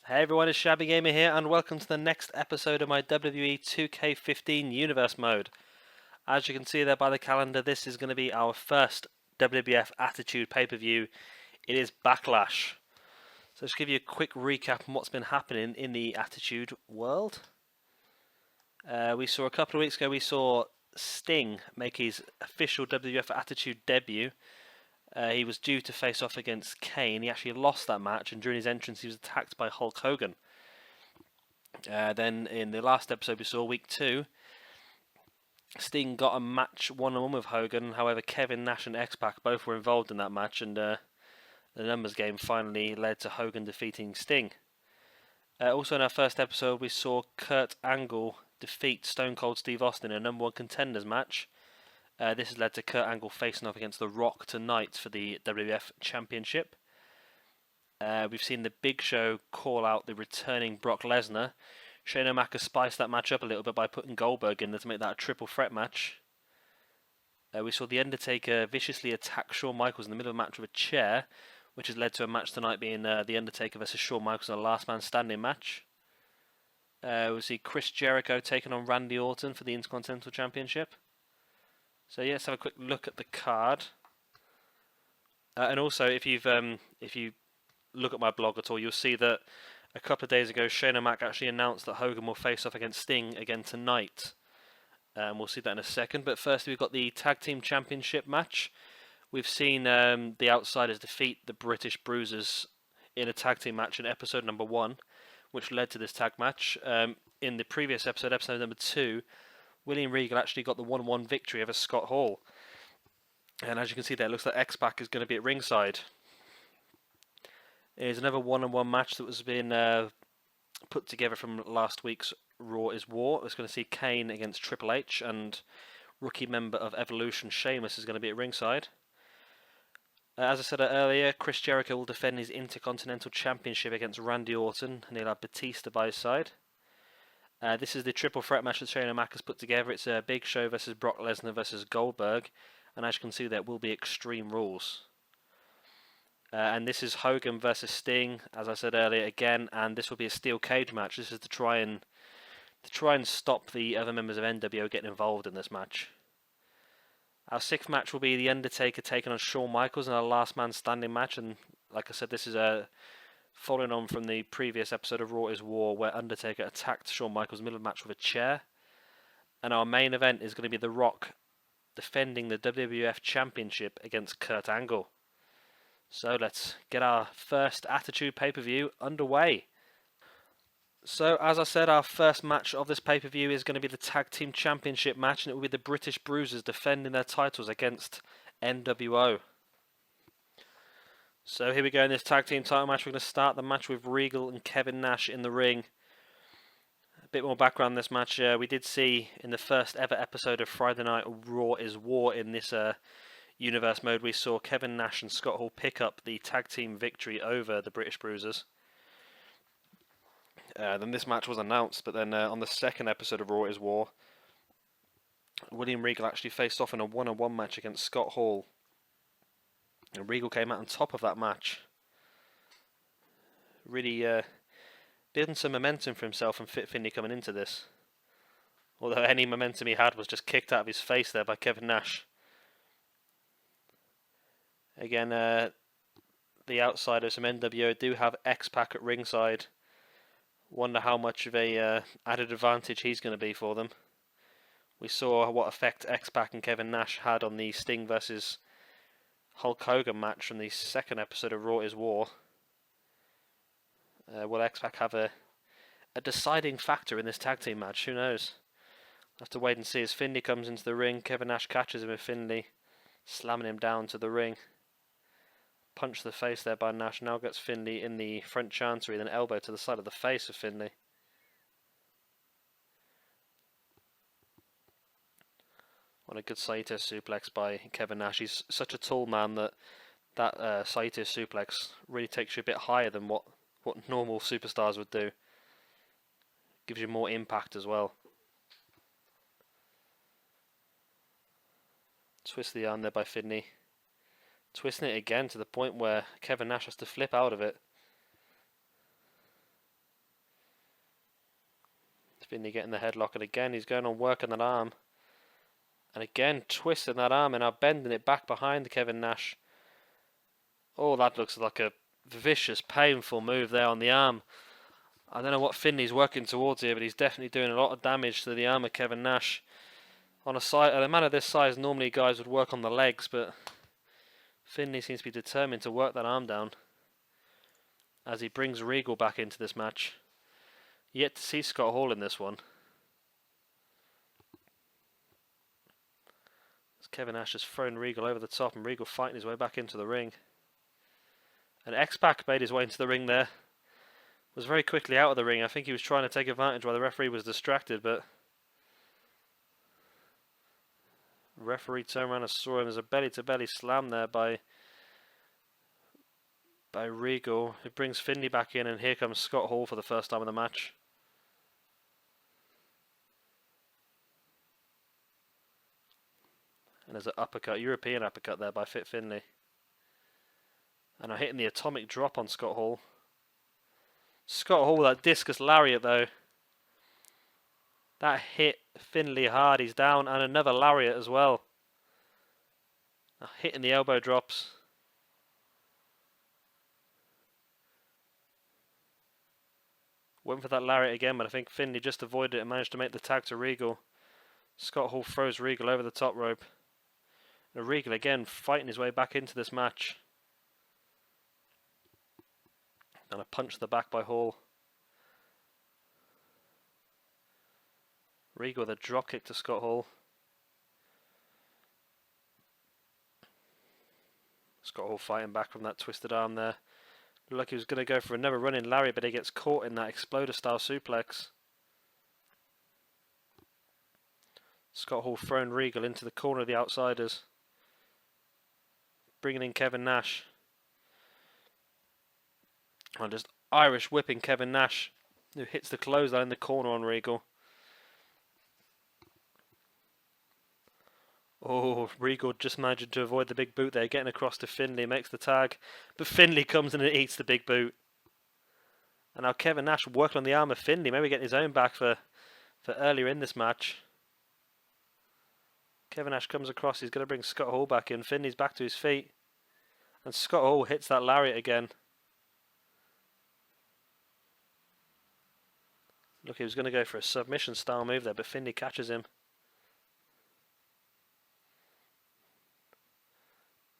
Hey everyone, it's Shabby Gamer here, and welcome to the next episode of my WWE 2K15 Universe Mode. As you can see there by the calendar, this is going to be our first WWF Attitude pay-per-view. It is Backlash. So just give you a quick recap on what's been happening in the Attitude world. We saw a couple of weeks ago, we saw Sting make his official WWF Attitude debut. He was due to face off against Kane. He actually lost that match, and during his entrance he was attacked by Hulk Hogan. Then in the last episode we saw, week 2, Sting got a match one-on-one with Hogan. However, Kevin Nash and X-Pac both were involved in that match, and the numbers game finally led to Hogan defeating Sting. Also in our first episode we saw Kurt Angle defeat Stone Cold Steve Austin in a number 1 contenders match. This has led to Kurt Angle facing off against The Rock tonight for the WWF Championship. We've seen the Big Show call out the returning Brock Lesnar. Shane O'Mac spiced that match up a little bit by putting Goldberg in there to make that a triple threat match. We saw The Undertaker viciously attack Shawn Michaels in the middle of a match with a chair, which has led to a match tonight being The Undertaker versus Shawn Michaels in a last man standing match. We'll see Chris Jericho taking on Randy Orton for the Intercontinental Championship. So yeah, let's have a quick look at the card. And also, if you look at my blog at all, you'll see that a couple of days ago, Shane O'Mac actually announced that Hogan will face off against Sting again tonight. We'll see that in a second. But first, we've got the Tag Team Championship match. We've seen the Outsiders defeat the British Bruisers in a tag team match in episode number 1, which led to this tag match. In the previous episode, episode number 2, William Regal actually got the 1-1 victory over Scott Hall. And as you can see there, it looks like X-Pac is going to be at ringside. Here's another 1-on-1 match that was being put together from last week's Raw is War. It's going to see Kane against Triple H, and rookie member of Evolution, Sheamus, is going to be at ringside. As I said earlier, Chris Jericho will defend his Intercontinental Championship against Randy Orton, and he'll have Batista by his side. This is the triple threat match that Shane O'Mac has put together. It's a Big Show versus Brock Lesnar versus Goldberg, and as you can see, there will be Extreme Rules. And this is Hogan versus Sting, as I said earlier again, and this will be a steel cage match. This is to try and stop the other members of NWO getting involved in this match. Our 6th match will be The Undertaker taking on Shawn Michaels in our last man standing match, and like I said, this is following on from the previous episode of Raw is War, where Undertaker attacked Shawn Michaels in the middle of the match with a chair. And our main event is going to be The Rock defending the WWF Championship against Kurt Angle. So let's get our first Attitude pay-per-view underway. So as I said, our first match of this pay-per-view is going to be the Tag Team Championship match, and it will be the British Bruisers defending their titles against NWO. So here we go in this tag team title match. We're going to start the match with Regal and Kevin Nash in the ring. A bit more background on this match. We did see in the first ever episode of Friday Night Raw is War in this universe mode, we saw Kevin Nash and Scott Hall pick up the tag team victory over the British Bruisers. Then this match was announced, but then on the second episode of Raw is War, William Regal actually faced off in a 1-on-1 match against Scott Hall. And Regal came out on top of that match. Really building some momentum for himself and Finlay coming into this. Although any momentum he had was just kicked out of his face there by Kevin Nash. Again, the Outsiders from NWO do have X-Pac at ringside. Wonder how much of a added advantage he's going to be for them. We saw what effect X-Pac and Kevin Nash had on the Sting versus Hulk Hogan match from the second episode of Raw is War. Will X-Pac have a deciding factor in this tag team match? Who knows? We'll have to wait and see as Finlay comes into the ring. Kevin Nash catches him with Finlay, slamming him down to the ring. Punch to the face there by Nash. Now gets Finlay in the front chancery, then elbow to the side of the face of Finlay. What a good Saito suplex by Kevin Nash. He's such a tall man that Saito suplex really takes you a bit higher than what normal superstars would do. Gives you more impact as well. Twist the arm there by Finlay. Twisting it again to the point where Kevin Nash has to flip out of it. Finlay getting the headlock, and again he's going on working that arm. And again twisting that arm and now bending it back behind Kevin Nash. Oh, that looks like a vicious, painful move there on the arm. I don't know what Finlay's working towards here, but he's definitely doing a lot of damage to the arm of Kevin Nash. On a man of this size, normally guys would work on the legs, but Finlay seems to be determined to work that arm down as he brings Regal back into this match. Yet to see Scott Hall in this one. As Kevin Nash has thrown Regal over the top and Regal fighting his way back into the ring. And X-Pac made his way into the ring there. Was very quickly out of the ring. I think he was trying to take advantage while the referee was distracted, but the referee turned around and saw him. There's a belly-to-belly slam there by Regal. It brings Finlay back in, and here comes Scott Hall for the first time in the match. And there's an uppercut, European uppercut there by Finlay. And I'm hitting the atomic drop on Scott Hall. Scott Hall with that discus lariat though. That hit Finlay hard, he's down, and another lariat as well. Now hitting the elbow drops. Went for that lariat again, but I think Finlay just avoided it and managed to make the tag to Regal. Scott Hall throws Regal over the top rope. And Regal again fighting his way back into this match. And a punch to the back by Hall. Regal with a drop kick to Scott Hall. Scott Hall fighting back from that twisted arm there. Looked like he was going to go for another running lariat, but he gets caught in that exploder style suplex. Scott Hall throwing Regal into the corner of the outsiders. Bringing in Kevin Nash. And just Irish whipping Kevin Nash, who hits the clothesline in the corner on Regal. Oh, Regal just managed to avoid the big boot there, getting across to Finlay, makes the tag. But Finlay comes in and eats the big boot. And now Kevin Nash working on the arm of Finlay, maybe getting his own back for earlier in this match. Kevin Nash comes across, he's going to bring Scott Hall back in. Finlay's back to his feet. And Scott Hall hits that lariat again. Look, he was going to go for a submission style move there, but Finlay catches him.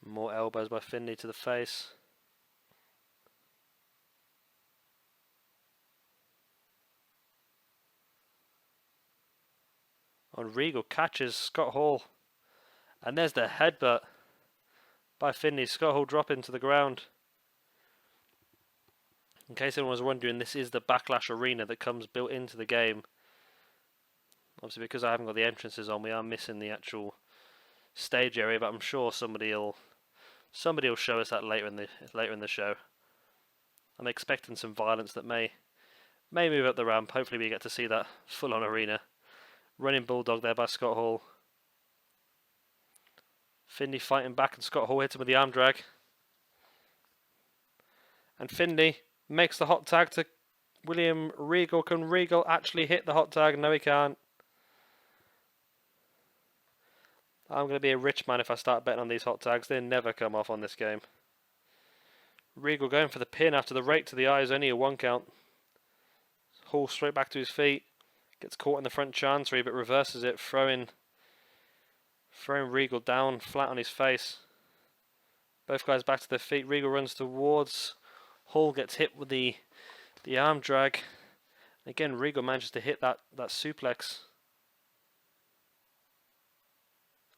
More elbows by Finlay to the face. And Regal catches Scott Hall. And there's the headbutt by Finlay. Scott Hall dropping to the ground. In case anyone was wondering, this is the Backlash arena that comes built into the game. Obviously, because I haven't got the entrances on, we are missing the actual stage area, but I'm sure somebody will show us that later in the show. I'm expecting some violence that may move up the ramp. Hopefully, we get to see that full-on arena. Running Bulldog there by Scott Hall. Finlay fighting back, and Scott Hall hits him with the arm drag. And Finlay makes the hot tag to William Regal. Can Regal actually hit the hot tag? No, he can't. I'm going to be a rich man if I start betting on these hot tags. They never come off on this game. Regal going for the pin after the rake to the eyes, only a 1 count. Hall straight back to his feet. Gets caught in the front chancery, but reverses it, throwing Regal down flat on his face. Both guys back to their feet. Regal runs towards Hall, gets hit with the arm drag. Again, Regal manages to hit that suplex.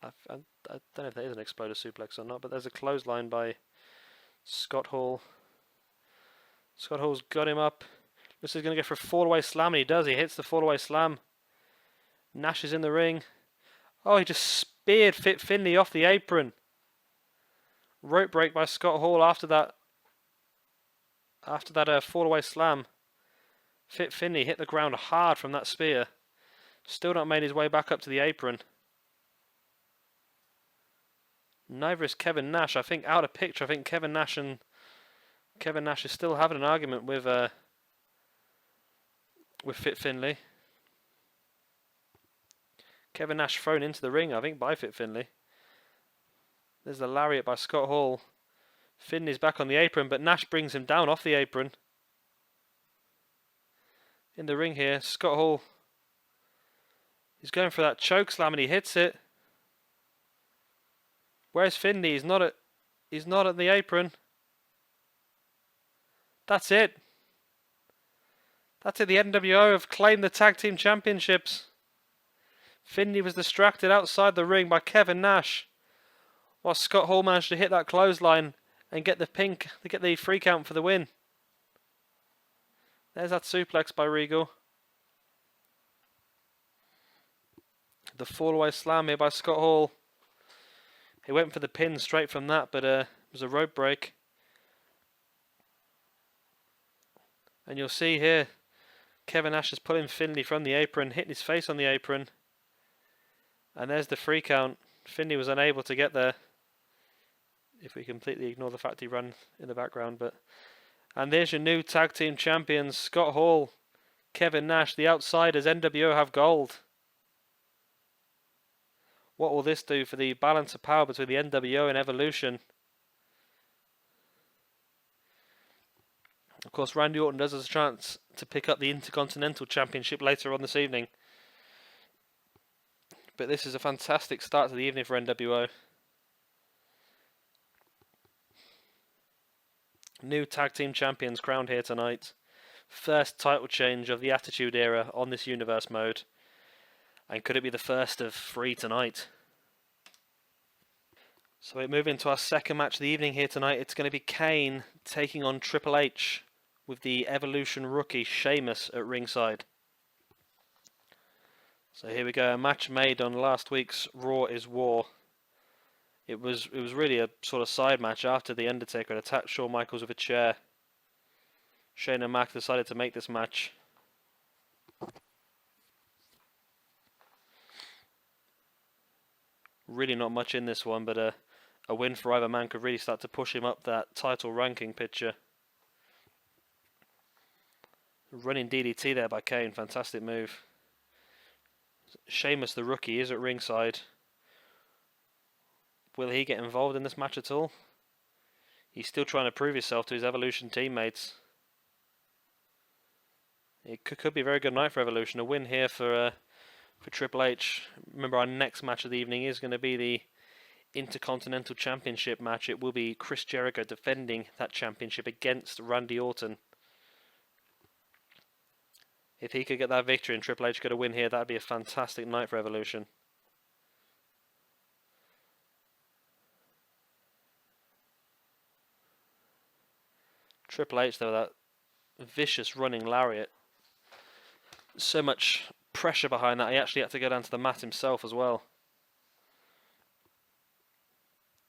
I don't know if that is an exploder suplex or not, but there's a clothesline by Scott Hall. Scott Hall's got him up. Looks like he's going to go for a fall-away slam, and he does. He hits the fall-away slam. Nash is in the ring. Oh, he just speared Finlay off the apron. Rope break by Scott Hall after that fall-away slam. Finlay hit the ground hard from that spear. Still not made his way back up to the apron. Neither is Kevin Nash. I think out of picture. I think Kevin Nash is still having an argument with Finlay. Kevin Nash thrown into the ring, I think, by Finlay. There's the lariat by Scott Hall. Finlay's back on the apron, but Nash brings him down off the apron. In the ring here, Scott Hall. He's going for that choke slam and he hits it. Where's Finlay? He's not at the apron. That's it. That's it. The NWO have claimed the tag team championships. Finlay was distracted outside the ring by Kevin Nash, while Scott Hall managed to hit that clothesline and get the free count for the win. There's that suplex by Regal. The fall-away slam here by Scott Hall. He went for the pin straight from that, but it was a rope break. And you'll see here, Kevin Nash is pulling Finlay from the apron, hitting his face on the apron. And there's the free count. Finlay was unable to get there, if we completely ignore the fact he ran in the background. And there's your new tag team champions, Scott Hall, Kevin Nash. The outsiders, NWO, have gold. What will this do for the balance of power between the NWO and Evolution? Of course, Randy Orton does have a chance to pick up the Intercontinental Championship later on this evening. But this is a fantastic start to the evening for NWO. New tag team champions crowned here tonight. First title change of the Attitude Era on this universe mode. And could it be the first of 3 tonight? So we move into our second match of the evening here tonight. It's going to be Kane taking on Triple H with the Evolution rookie Sheamus at ringside. So here we go, a match made on last week's Raw is War. It was really a sort of side match after the Undertaker had attacked Shawn Michaels with a chair. Shane and Mac decided to make this match. Really not much in this one, but a win for either man could really start to push him up that title ranking picture. Running DDT there by Kane, fantastic move. Sheamus, the rookie, is at ringside. Will he get involved in this match at all? He's still trying to prove himself to his Evolution teammates. It could be a very good night for Evolution. A win here for Triple H. Remember, our next match of the evening is going to be the Intercontinental Championship match. It will be Chris Jericho defending that championship against Randy Orton. If he could get that victory and Triple H could a win here, that would be a fantastic night for Evolution. Triple H, though, that vicious running lariat. So much pressure behind that, he actually had to go down to the mat himself as well.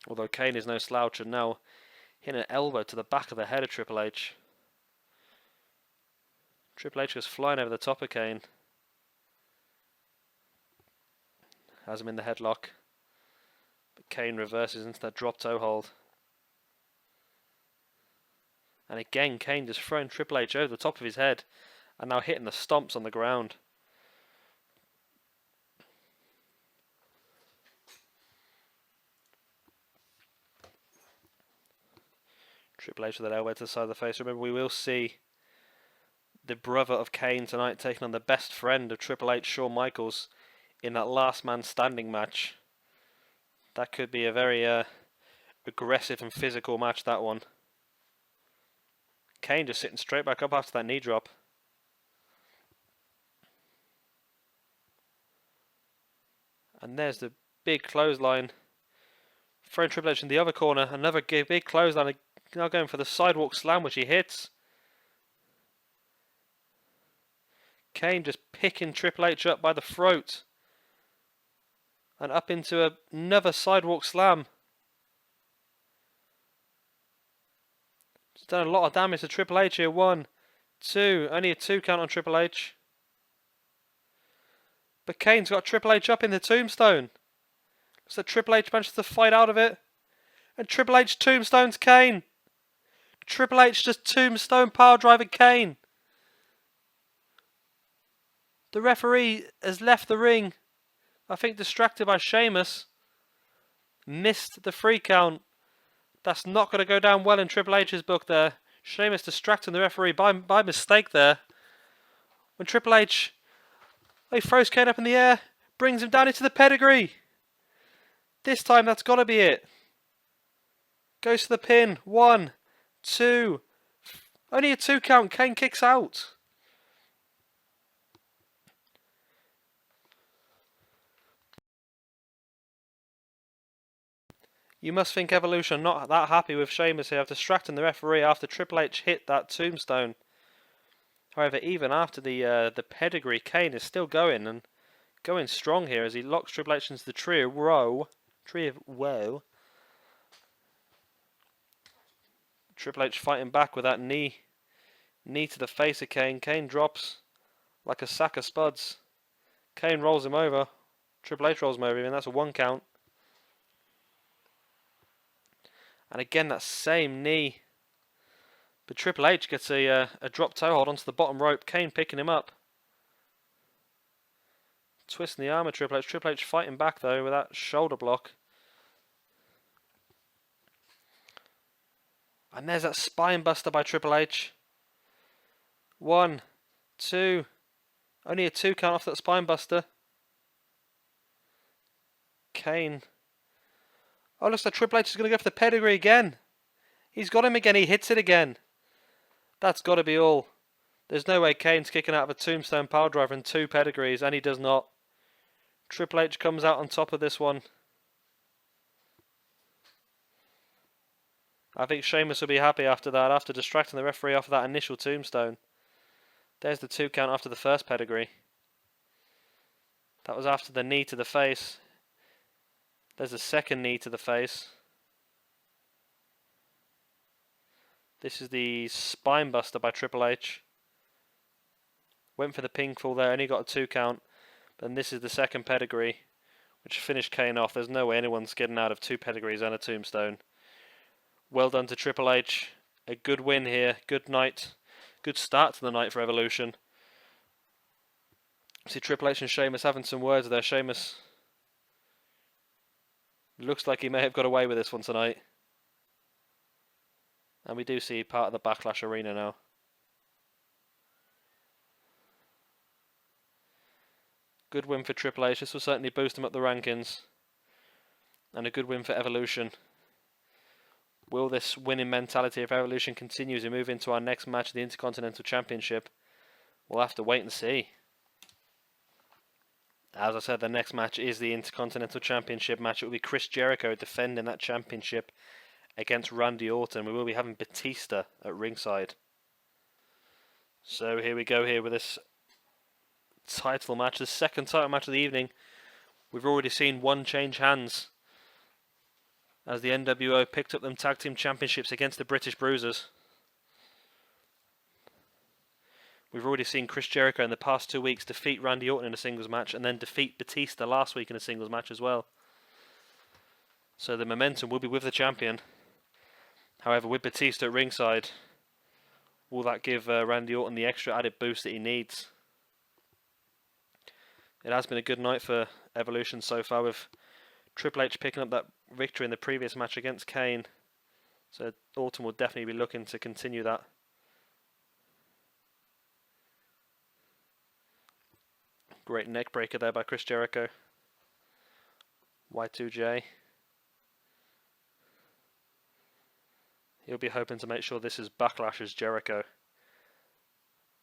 Although Kane is no slouch, and now hitting an elbow to the back of the head of Triple H. Triple H was flying over the top of Kane. Has him in the headlock. But Kane reverses into that drop toe hold. And again, Kane just throwing Triple H over the top of his head. And now hitting the stomps on the ground. Triple H with that elbow to the side of the face. Remember, we will see the brother of Kane tonight taking on the best friend of Triple H, Shawn Michaels, in that last man standing match. That could be a very aggressive and physical match, that one. Kane just sitting straight back up after that knee drop. And there's the big clothesline. Throwing Triple H in the other corner. Another big clothesline. Now going for the sidewalk slam, which he hits. Kane just picking Triple H up by the throat. And up into another sidewalk slam. It's done a lot of damage to Triple H here. 1, 2. Only a 2 count on Triple H. But Kane's got Triple H up in the tombstone. So Triple H manages to fight out of it. And Triple H tombstones Kane. Triple H just tombstone power driving Kane. The referee has left the ring. I think distracted by Sheamus. Missed the 3 count. That's not going to go down well in Triple H's book there. Sheamus distracting the referee by mistake there. When Triple H, he throws Kane up in the air, brings him down into the pedigree. This time that's got to be it. Goes to the pin. 1, 2. Only a 2 count. Kane kicks out. You must think Evolution are not that happy with Sheamus here, distracting the referee after Triple H hit that tombstone. However, even after the pedigree, Kane is still going and going strong here as he locks Triple H into the tree of woe. Triple H fighting back with that knee to the face of Kane. Kane drops like a sack of spuds. Kane rolls him over. Triple H rolls him over, and that's a 1 count. And again, that same knee. But Triple H gets a drop toe hold onto the bottom rope. Kane picking him up. Twisting the arm of Triple H. Triple H fighting back though with that shoulder block. And there's that spine buster by Triple H. 1, 2. Only a 2 count off that spine buster. Kane. Oh, looks like Triple H is going to go for the pedigree again. He's got him again. He hits it again. That's got to be all. There's no way Kane's kicking out of a tombstone piledriver and 2 pedigrees, and he does not. Triple H comes out on top of this one. I think Sheamus will be happy after that, after distracting the referee off of that initial tombstone. There's the 2 count after the first pedigree. That was after the knee to the face. There's a second knee to the face. This is the spine buster by Triple H. Went for the pinfall there, only got a 2 count. Then this is the second pedigree, which finished Kane off. There's no way anyone's getting out of 2 pedigrees and a tombstone. Well done to Triple H. A good win here. Good night. Good start to the night for Evolution. See Triple H and Sheamus having some words there. Sheamus looks like he may have got away with this one tonight. And we do see part of the Backlash arena now. Good win for Triple H. This will certainly boost him up the rankings. And a good win for Evolution. Will this winning mentality of Evolution continue as we move into our next match of the Intercontinental Championship? We'll have to wait and see. As I said, the next match is the Intercontinental Championship match. It will be Chris Jericho defending that championship against Randy Orton. We will be having Batista at ringside. So here we go here with this title match, the second title match of the evening. We've already seen one change hands as the NWO picked up them tag team championships against the British Bruisers. We've already seen Chris Jericho in the past 2 weeks defeat Randy Orton in a singles match and then defeat Batista last week in a singles match as well. So the momentum will be with the champion. However, with Batista at ringside, will that give Randy Orton the extra added boost that he needs? It has been a good night for Evolution so far, with Triple H picking up that victory in the previous match against Kane. So Orton will definitely be looking to continue that. Great neck breaker there by Chris Jericho. Y2J. He'll be hoping to make sure this is Backlash's Jericho.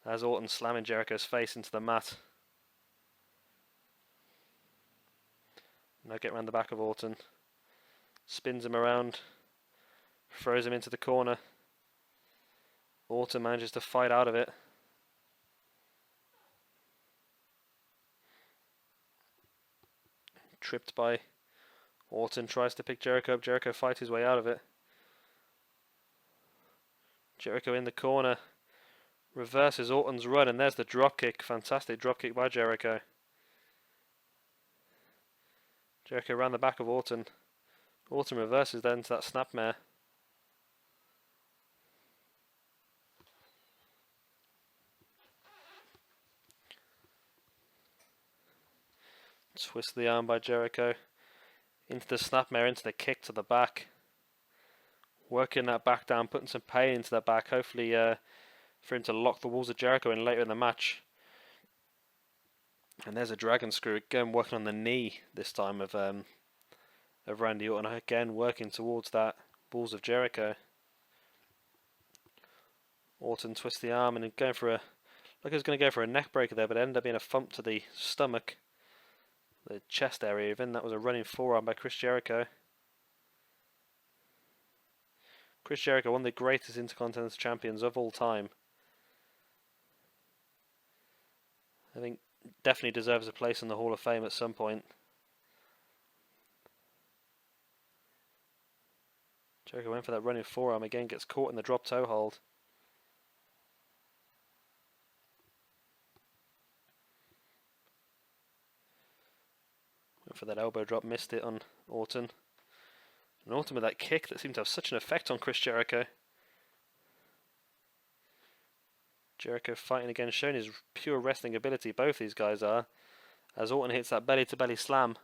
As Orton slamming Jericho's face into the mat. Now get around the back of Orton. Spins him around. Throws him into the corner. Orton manages to fight out of it. Tripped by Orton, tries to pick Jericho up. Jericho fights his way out of it. Jericho in the corner. Reverses Orton's run, and there's the dropkick. Fantastic dropkick by Jericho. Jericho around the back of Orton. Orton reverses then to that snapmare. Twist the arm by Jericho. Into the snapmare, into the kick to the back. Working that back down, putting some pain into that back. Hopefully for him to lock the walls of Jericho in later in the match. And there's a dragon screw again, working on the knee this time of Randy Orton. Again, working towards that balls of Jericho. Orton twists the arm and going for a... Like he was going to go for a neck breaker there, but it ended up being a thump to the stomach. The chest area even. That was a running forearm by Chris Jericho. Chris Jericho, one of the greatest Intercontinental Champions of all time. I think definitely deserves a place in the Hall of Fame at some point. Jericho went for that running forearm again, gets caught in the drop toe hold. Went for that elbow drop, missed it on Orton. And Orton with that kick that seemed to have such an effect on Chris Jericho. Jericho fighting again, showing his pure wrestling ability, both these guys are, as Orton hits that belly to belly slam.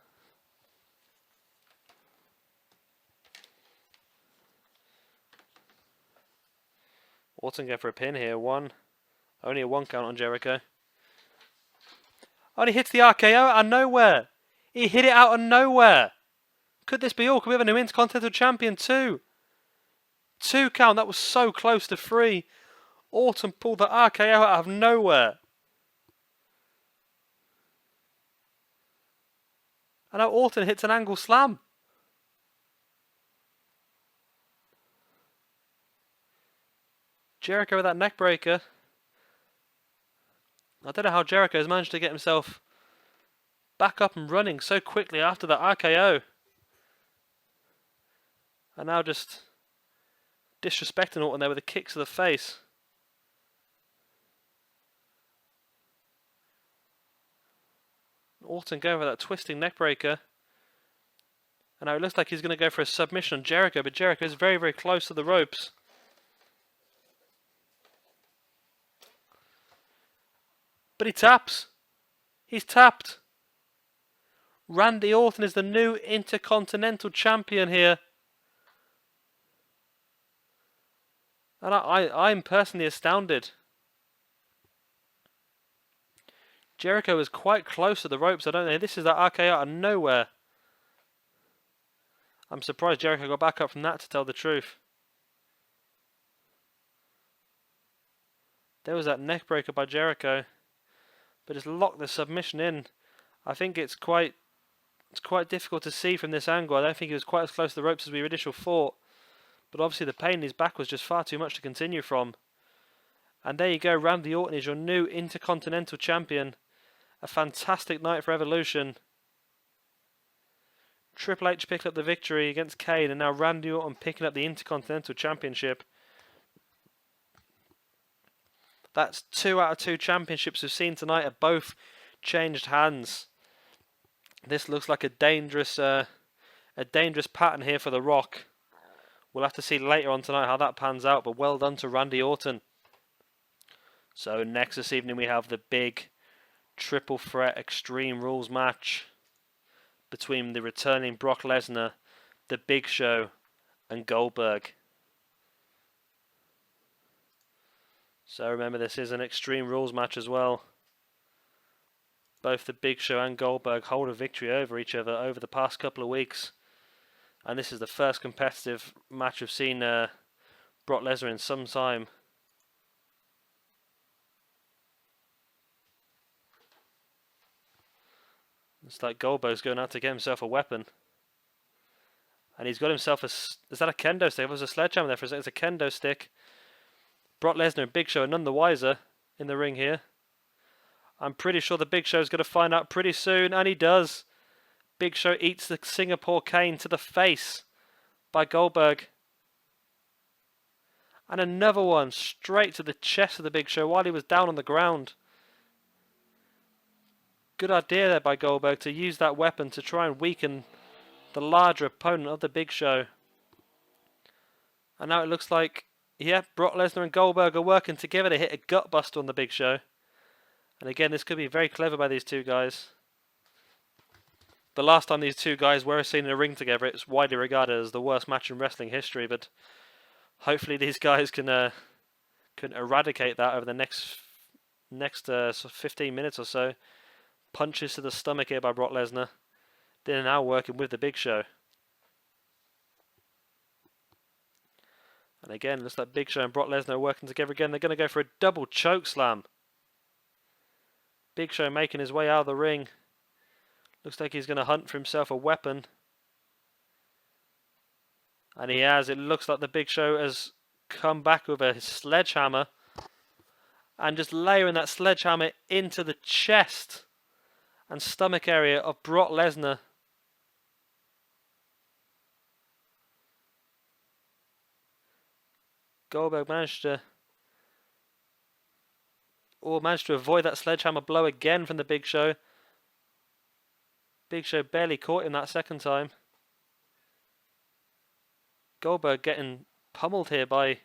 Orton going for a pin here, only a 1 count on Jericho. Oh, and he hits the RKO out of nowhere. He hit it out of nowhere. Could this be all? Could we have a new Intercontinental Champion too? 2 count, that was so close to 3. Orton pulled the RKO out of nowhere. And now Orton hits an angle slam. Jericho with that neck breaker. I don't know how Jericho has managed to get himself back up and running so quickly after that RKO. And now just disrespecting Orton there with a kick to the face. Orton going for that twisting neck breaker. And now it looks like he's going to go for a submission on Jericho, but Jericho is very, very close to the ropes. But he taps. He's tapped. Randy Orton is the new Intercontinental Champion here. And I'm personally astounded. Jericho is quite close to the ropes. I don't know. This is that RKO out of nowhere. I'm surprised Jericho got back up from that, to tell the truth. There was that neck breaker by Jericho. But just locked the submission in. I think it's quite difficult to see from this angle. I don't think he was quite as close to the ropes as we initially thought. But obviously the pain in his back was just far too much to continue from. And there you go, Randy Orton is your new Intercontinental Champion. A fantastic night for Evolution. Triple H picked up the victory against Kane, and now Randy Orton picking up the Intercontinental Championship. That's 2 out of 2 championships we've seen tonight have both changed hands. This looks like a dangerous pattern here for The Rock. We'll have to see later on tonight how that pans out, but well done to Randy Orton. So next this evening we have the big triple threat Extreme Rules match between the returning Brock Lesnar, the Big Show, and Goldberg. So remember, this is an Extreme Rules match as well. Both the Big Show and Goldberg hold a victory over each other over the past couple of weeks. And this is the first competitive match we've seen Brock Lesnar in some time. It's like Goldberg's going out to get himself a weapon. And he's got himself a... Is that a kendo stick? It was a sledgehammer there for a second. It's a kendo stick. Brock Lesnar and Big Show are none the wiser in the ring here. I'm pretty sure the Big Show's going to find out pretty soon, and he does. Big Show eats the Singapore cane to the face by Goldberg. And another one straight to the chest of the Big Show while he was down on the ground. Good idea there by Goldberg to use that weapon to try and weaken the larger opponent of the Big Show. And now it looks like, yeah, Brock Lesnar and Goldberg are working together to hit a gut buster on the Big Show. And again, this could be very clever by these two guys. the last time these two guys were seen in a ring together, it's widely regarded as the worst match in wrestling history. But hopefully these guys can eradicate that over the next 15 minutes or so. Punches to the stomach here by Brock Lesnar. They're now working with the Big Show. And again, looks like Big Show and Brock Lesnar are working together again. They're going to go for a double choke slam. Big Show making his way out of the ring. Looks like he's going to hunt for himself a weapon. And he has. It looks like the Big Show has come back with a sledgehammer. And just layering that sledgehammer into the chest and stomach area of Brock Lesnar. Goldberg managed to avoid that sledgehammer blow again from the Big Show. Big Show barely caught him that second time. Goldberg getting pummeled here by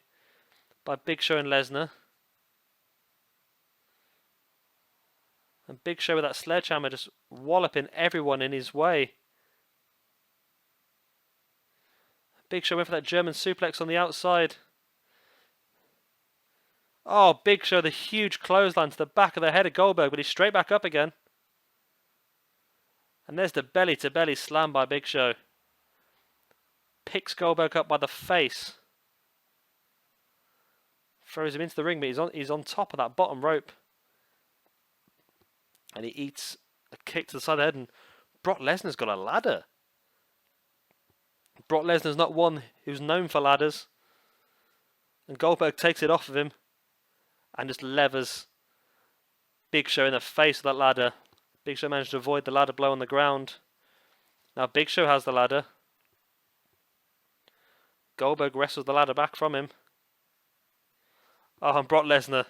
Big Show and Lesnar. And Big Show with that sledgehammer just walloping everyone in his way. Big Show went for that German suplex on the outside. Oh, Big Show, the huge clothesline to the back of the head of Goldberg, but he's straight back up again. And there's the belly-to-belly slam by Big Show. Picks Goldberg up by the face. Throws him into the ring, but he's on top of that bottom rope. And he eats a kick to the side of the head, and Brock Lesnar's got a ladder. Brock Lesnar's not one who's known for ladders. And Goldberg takes it off of him. And just levers Big Show in the face of that ladder. Big Show managed to avoid the ladder blow on the ground. Now Big Show has the ladder. Goldberg wrestles the ladder back from him. Oh, and Brock Lesnar.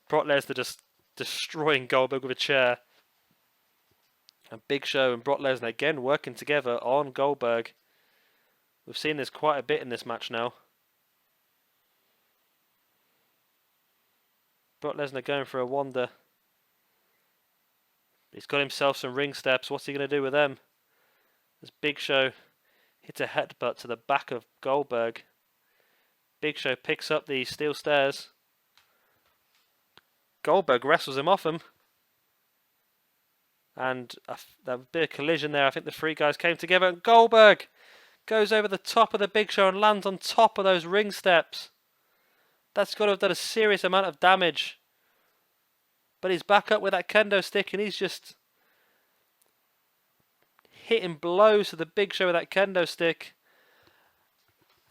Brock Lesnar just destroying Goldberg with a chair. And Big Show and Brock Lesnar again working together on Goldberg. We've seen this quite a bit in this match now. Brock Lesnar going for a wander. He's got himself some ring steps. What's he going to do with them? As Big Show hits a headbutt to the back of Goldberg. Big Show picks up the steel stairs. Goldberg wrestles him off him. And that bit of collision there. I think the three guys came together. And Goldberg goes over the top of the Big Show and lands on top of those ring steps. That's got to have done a serious amount of damage. But he's back up with that kendo stick and he's just hitting blows to the Big Show with that kendo stick.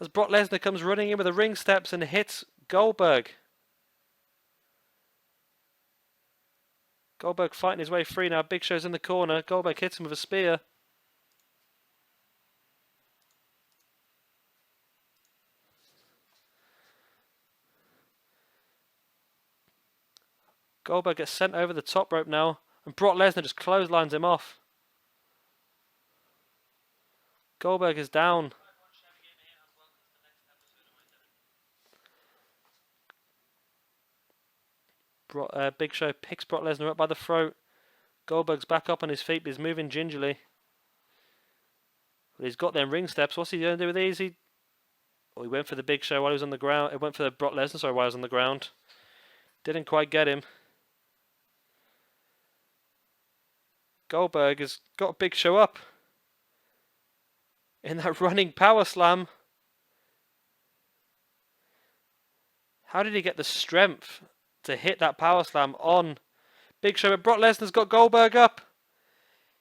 As Brock Lesnar comes running in with the ring steps and hits Goldberg. Goldberg fighting his way free now. Big Show's in the corner. Goldberg hits him with a spear. Goldberg gets sent over the top rope now, and Brock Lesnar just clotheslines him off. Goldberg is down. Big Show picks Brock Lesnar up by the throat. Goldberg's back up on his feet, but he's moving gingerly. But he's got them ring steps. What's he going to do with these? He went for the Big Show while he was on the ground. It went for the Brock Lesnar, sorry, while he was on the ground. Didn't quite get him. Goldberg has got Big Show up in that running power slam. How did he get the strength to hit that power slam on Big Show? But Brock Lesnar's got Goldberg up.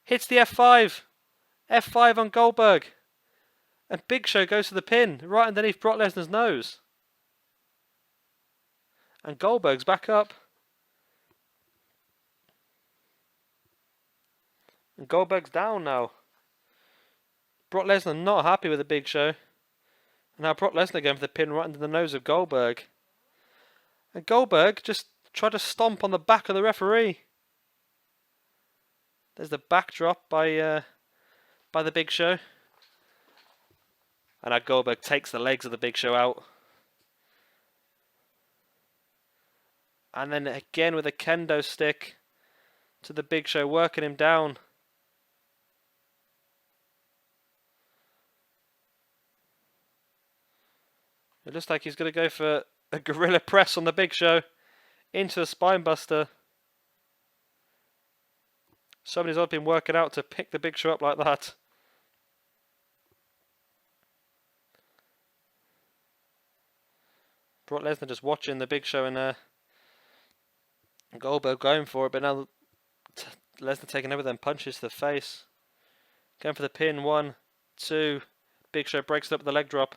Hits the F5. F5 on Goldberg. And Big Show goes to the pin right underneath Brock Lesnar's nose. And Goldberg's back up. And Goldberg's down now. Brock Lesnar not happy with the Big Show. And now Brock Lesnar going for the pin right under the nose of Goldberg. And Goldberg just tried to stomp on the back of the referee. There's the backdrop by the Big Show. And now Goldberg takes the legs of the Big Show out. And then again with a kendo stick to the Big Show, working him down. It looks like he's going to go for a gorilla press on the Big Show into a spine buster. Somebody's all been working out to pick the Big Show up like that. Brock Lesnar just watching the Big Show and Goldberg going for it, but now Lesnar taking over them punches to the face. Going for the pin, 1, 2. Big Show breaks it up with the leg drop.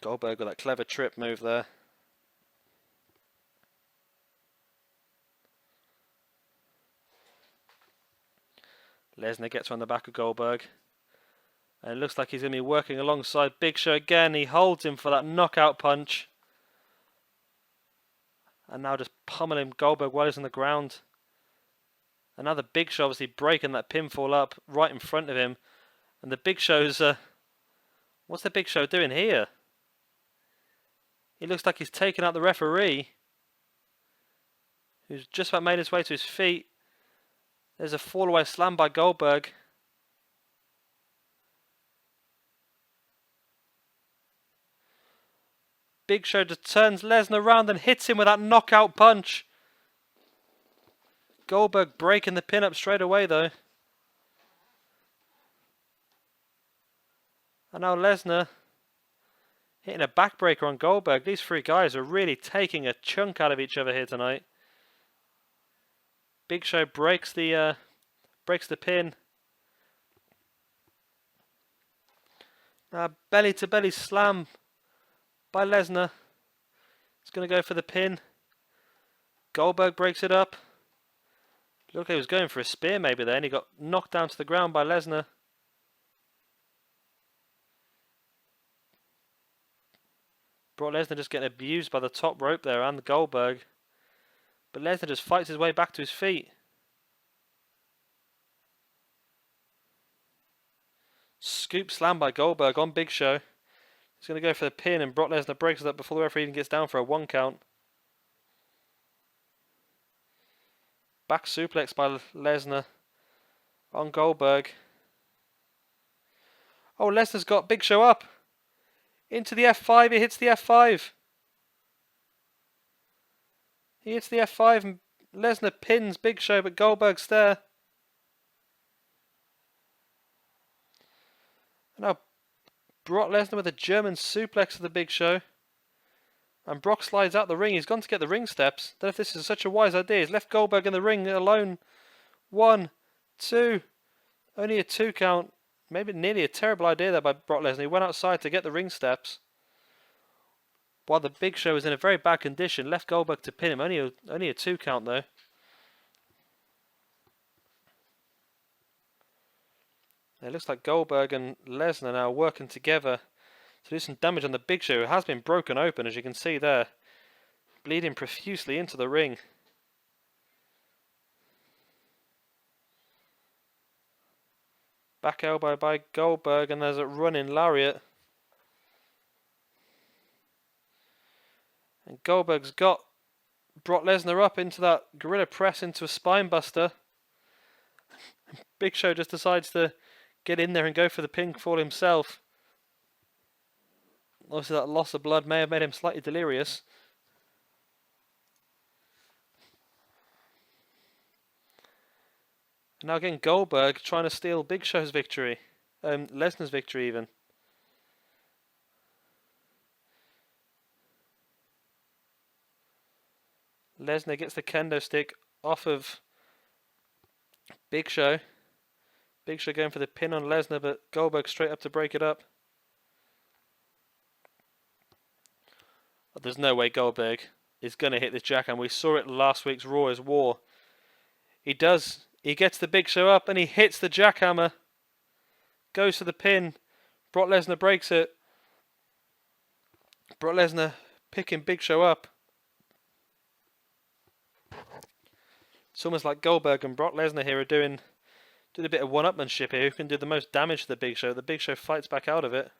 Goldberg with that clever trip move there. Lesnar gets on the back of Goldberg. And it looks like he's going to be working alongside Big Show again. He holds him for that knockout punch. And now just pummeling Goldberg while he's on the ground. And now the Big Show obviously breaking that pinfall up right in front of him. And the Big Show's... what's the Big Show doing here? He looks like he's taken out the referee, who's just about made his way to his feet. There's a fall-away slam by Goldberg. Big Show just turns Lesnar around and hits him with that knockout punch. Goldberg breaking the pin up straight away though. And now Lesnar hitting a backbreaker on Goldberg. These three guys are really taking a chunk out of each other here tonight. Big Show breaks the pin. Belly to belly slam by Lesnar. He's going to go for the pin. Goldberg breaks it up. Look, he was going for a spear maybe there, and he got knocked down to the ground by Lesnar. Brock Lesnar just getting abused by the top rope there and the Goldberg. But Lesnar just fights his way back to his feet. Scoop slam by Goldberg on Big Show. He's going to go for the pin and Brock Lesnar breaks it up before the referee even gets down for a 1 count. Back suplex by Lesnar on Goldberg. Oh, Lesnar's got Big Show up. Into the F5, he hits the F5. He hits the F5 and Lesnar pins Big Show, but Goldberg's there. And now Brock Lesnar with a German suplex to the Big Show. And Brock slides out the ring. He's gone to get the ring steps. Don't know if this is such a wise idea. He's left Goldberg in the ring alone. 1, 2. Only a 2 count. Maybe nearly a terrible idea there by Brock Lesnar. He went outside to get the ring steps, while the Big Show was in a very bad condition. Left Goldberg to pin him. Only a 2 count though. It looks like Goldberg and Lesnar now working together to do some damage on the Big Show, who has been broken open, as you can see there. Bleeding profusely into the ring. Back elbow by Goldberg, and there's a running lariat. And Goldberg's got Brock Lesnar up into that gorilla press into a spine buster. Big Show just decides to get in there and go for the pinfall himself. Obviously that loss of blood may have made him slightly delirious. And now again Goldberg trying to steal Big Show's victory. Lesnar's victory even. Lesnar gets the kendo stick off of Big Show. Big Show going for the pin on Lesnar, but Goldberg straight up to break it up. There's no way Goldberg is going to hit this jackhammer. We saw it last week's Raw is War. He does. He gets the Big Show up and he hits the jackhammer. Goes for the pin. Brock Lesnar breaks it. Brock Lesnar picking Big Show up. It's almost like Goldberg and Brock Lesnar here are doing a bit of one-upmanship here. Who can do the most damage to the Big Show? The Big Show fights back out of it.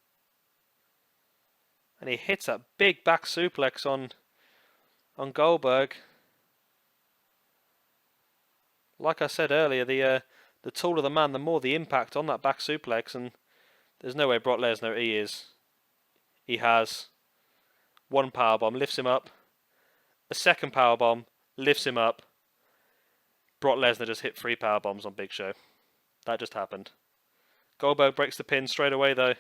And he hits that big back suplex on Goldberg. Like I said earlier, the taller the man, the more the impact on that back suplex. And There's no way Brock Lesnar, he has one powerbomb, lifts him up. A second powerbomb, lifts him up. Brock Lesnar just hit 3 powerbombs on Big Show. That just happened. Goldberg breaks the pin straight away though.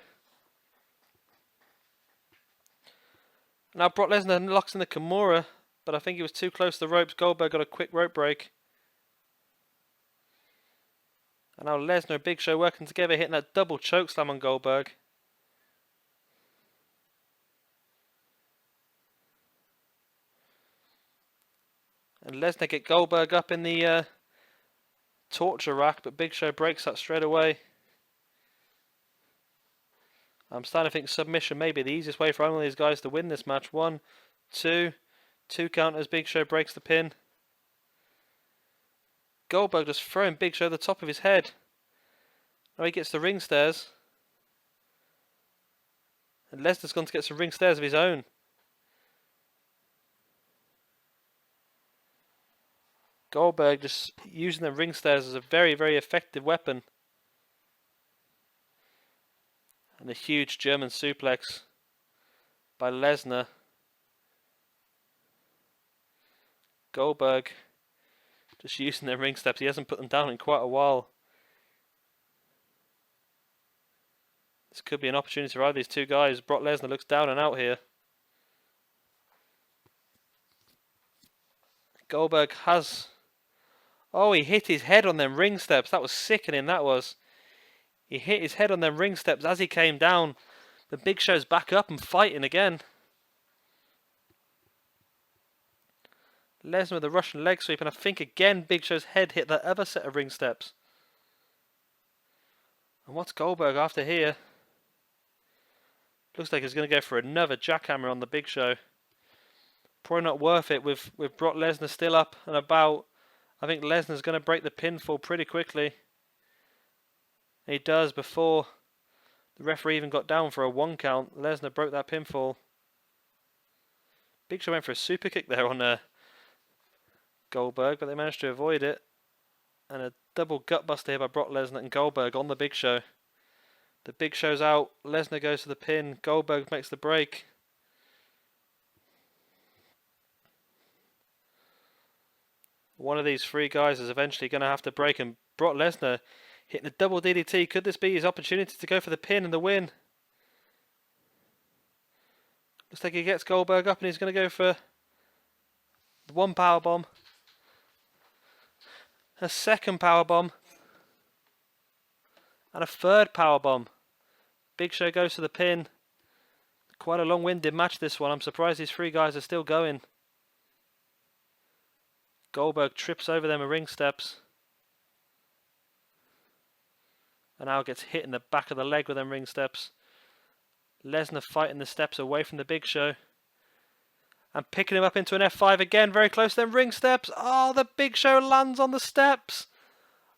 Now Brock Lesnar locks in the Kimura, but I think he was too close to the ropes. Goldberg got a quick rope break. And now Lesnar and Big Show working together, hitting that double choke slam on Goldberg. And Lesnar get Goldberg up in the torture rack, but Big Show breaks that straight away. I'm starting to think submission may be the easiest way for one of these guys to win this match. 1, 2, 2 counters. Big Show breaks the pin. Goldberg just throwing Big Show at the top of his head. Now he gets the ring stairs. And Lesnar's gone to get some ring stairs of his own. Goldberg just using the ring stairs as a very, very effective weapon. And a huge German suplex by Lesnar. Goldberg just using the ring steps. He hasn't put them down in quite a while. This could be an opportunity for either these two guys. Brock Lesnar looks down and out here. Goldberg has... Oh, he hit his head on them ring steps. That was sickening, that was. He hit his head on them ring steps as he came down. The Big Show's back up and fighting again. Lesnar with a Russian leg sweep, and I think again Big Show's head hit that other set of ring steps. And what's Goldberg after here? Looks like he's going to go for another jackhammer on the Big Show. Probably not worth it with Brock Lesnar still up and about. I think Lesnar's going to break the pinfall pretty quickly. He does before the referee even got down for a 1 count. Lesnar broke that pinfall. Big Show went for a super kick there on Goldberg, but they managed to avoid it. And a double gutbuster here by Brock Lesnar and Goldberg on the Big Show. The Big Show's out. Lesnar goes to the pin. Goldberg makes the break. One of these 3 guys is eventually going to have to break, and Brock Lesnar hitting the double DDT. Could this be his opportunity to go for the pin and the win? Looks like he gets Goldberg up and he's going to go for the 1 powerbomb. A 2nd powerbomb. And a 3rd powerbomb. Big Show goes to the pin. Quite a long-winded match this one. I'm surprised these 3 guys are still going. Goldberg trips over them ring steps. And now gets hit in the back of the leg with them ring steps. Lesnar fighting the steps away from the Big Show. And picking him up into an F5 again. Very close to them ring steps. Oh, the Big Show lands on the steps.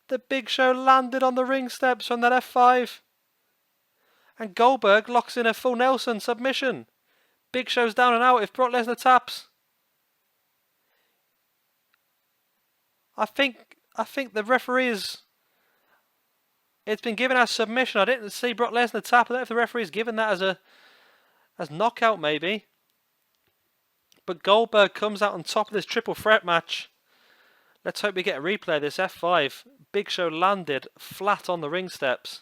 The Big Show landed on the ring steps from that F5. And Goldberg locks in a full Nelson submission. Big Show's down and out if Brock Lesnar taps. I think the referee is... It's been given as submission. I didn't see Brock Lesnar tap. I don't know if the referee's given that as knockout maybe. But Goldberg comes out on top of this triple threat match. Let's hope we get a replay of this F5. Big Show landed flat on the ring steps,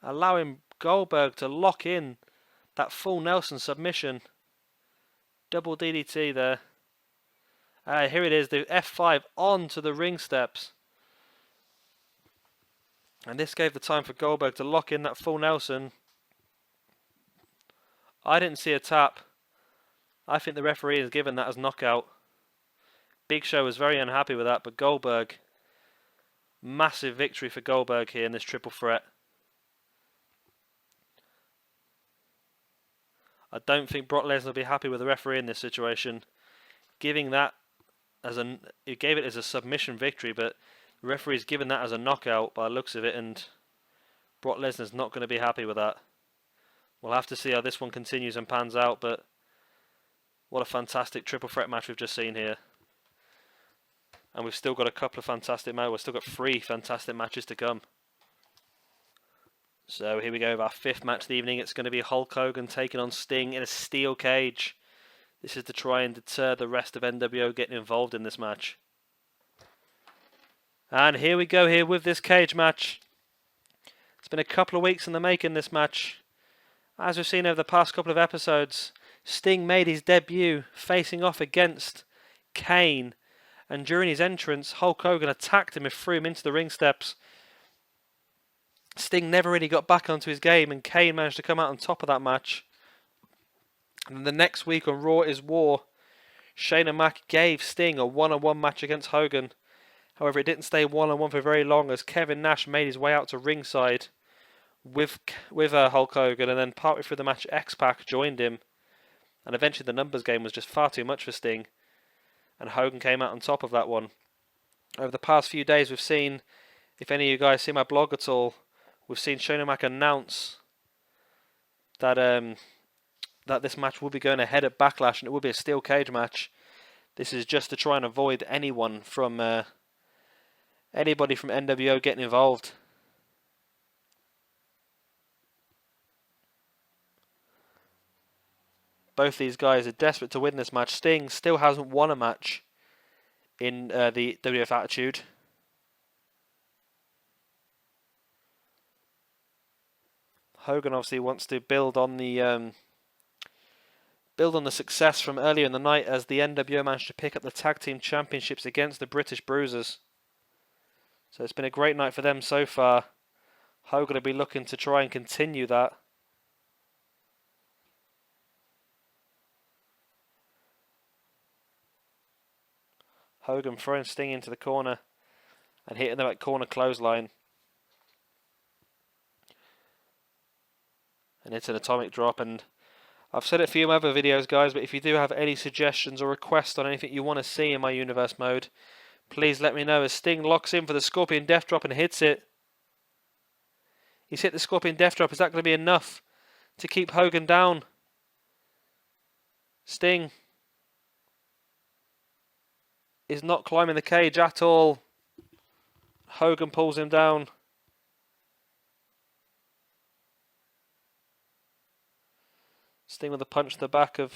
allowing Goldberg to lock in that full Nelson submission. Double DDT there. Here it is, the F5 onto the ring steps. And this gave the time for Goldberg to lock in that full Nelson. I didn't see a tap. I think the referee has given that as knockout. Big Show was very unhappy with that, but Goldberg, massive victory for Goldberg here in this triple threat. I don't think Brock Lesnar will be happy with the referee in this situation. Giving that as he gave it as a submission victory, but the referee's given that as a knockout by the looks of it, and Brock Lesnar's not going to be happy with that. We'll have to see how this one continues and pans out, but what a fantastic triple threat match we've just seen here. And we've still got a couple of fantastic matches. We've still got 3 fantastic matches to come. So here we go with our 5th match of the evening. It's going to be Hulk Hogan taking on Sting in a steel cage. This is to try and deter the rest of NWO getting involved in this match. And here we go here with this cage match. It's been a couple of weeks in the making, this match. As we've seen over the past couple of episodes, Sting made his debut facing off against Kane. And during his entrance, Hulk Hogan attacked him and threw him into the ring steps. Sting never really got back onto his game, and Kane managed to come out on top of that match. And then the next week on Raw is War, Shane and Mac gave Sting a one-on-one match against Hogan. However, it didn't stay one-on-one for very long, as Kevin Nash made his way out to ringside with Hulk Hogan, and then partway through the match, X-Pac joined him. And eventually the numbers game was just far too much for Sting, and Hogan came out on top of that one. Over the past few days, we've seen, if any of you guys see my blog at all, we've seen Shane Mac announce that that this match will be going ahead at Backlash, and it will be a steel cage match. This is just to try and avoid anybody from NWO getting involved. Both these guys are desperate to win this match. Sting still hasn't won a match in the WWF Attitude. Hogan obviously wants to build on the success from earlier in the night, as the NWO managed to pick up the tag team championships against the British Bruisers. So it's been a great night for them so far. Hogan will be looking to try and continue that. Hogan throwing Sting into the corner and hitting the right corner clothesline. And it's an atomic drop. And I've said it a few other videos, guys, but if you do have any suggestions or requests on anything you want to see in my universe mode, please let me know, as Sting locks in for the Scorpion Death Drop and hits it. He's hit the Scorpion Death Drop. Is that going to be enough to keep Hogan down? Sting is not climbing the cage at all. Hogan pulls him down. Sting with a punch to the back of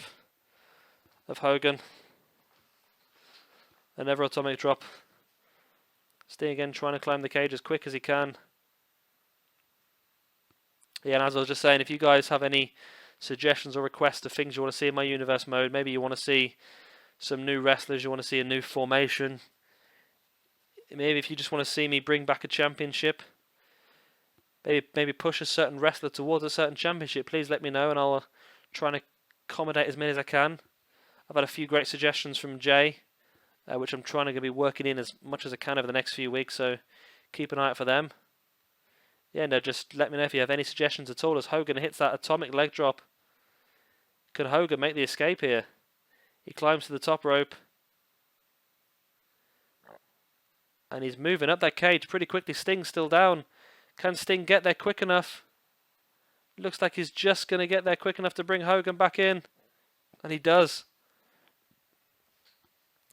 Hogan. Another atomic drop. Sting again trying to climb the cage as quick as he can. Yeah, and as I was just saying, if you guys have any suggestions or requests of things you want to see in my universe mode, maybe you want to see some new wrestlers, you want to see a new formation, maybe if you just want to see me bring back a championship, maybe push a certain wrestler towards a certain championship, please let me know and I'll try and accommodate as many as I can. I've had a few great suggestions from Jay, which I'm trying to be working in as much as I can over the next few weeks, so keep an eye out for them. Yeah, no, just let me know if you have any suggestions at all, as Hogan hits that atomic leg drop. Can Hogan make the escape here? He climbs to the top rope. And he's moving up that cage pretty quickly. Sting's still down. Can Sting get there quick enough? Looks like he's just going to get there quick enough to bring Hogan back in. And he does.